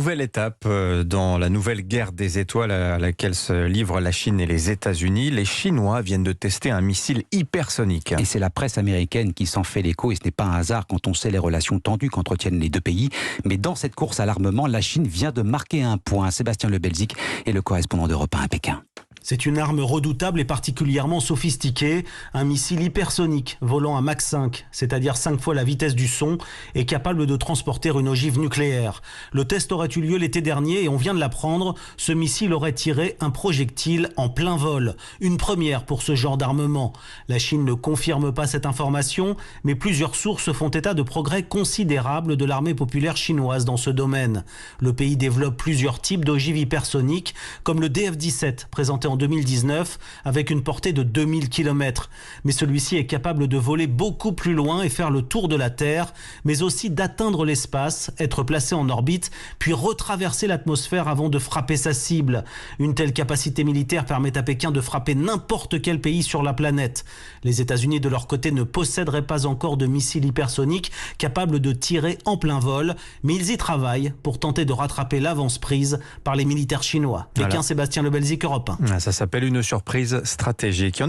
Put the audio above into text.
nouvelle étape dans la nouvelle guerre des étoiles à laquelle se livrent la Chine et les États-Unis. Les Chinois viennent de tester un missile hypersonique. Et c'est la presse américaine qui s'en fait l'écho, et ce n'est pas un hasard quand on sait les relations tendues qu'entretiennent les deux pays. Mais dans cette course à l'armement, la Chine vient de marquer un point. Sébastien Lebelzik est le correspondant d'Europe 1 à Pékin. C'est une arme redoutable et particulièrement sophistiquée, un missile hypersonique volant à Mach 5, c'est-à-dire 5 fois la vitesse du son, et capable de transporter une ogive nucléaire. Le test aurait eu lieu l'été dernier et on vient de l'apprendre, ce missile aurait tiré un projectile en plein vol. Une première pour ce genre d'armement. La Chine ne confirme pas cette information, mais plusieurs sources font état de progrès considérables de l'armée populaire chinoise dans ce domaine. Le pays développe plusieurs types d'ogives hypersoniques, comme le DF-17, présenté en 2019 avec une portée de 2000 km. Mais celui-ci est capable de voler beaucoup plus loin et faire le tour de la Terre, mais aussi d'atteindre l'espace, être placé en orbite, puis retraverser l'atmosphère avant de frapper sa cible. Une telle capacité militaire permet à Pékin de frapper n'importe quel pays sur la planète. Les États-Unis, de leur côté, ne posséderaient pas encore de missiles hypersoniques capables de tirer en plein vol, mais ils y travaillent pour tenter de rattraper l'avance prise par les militaires chinois. Pékin, Sébastien Lebelzik, Europe 1. Ça s'appelle une surprise stratégique.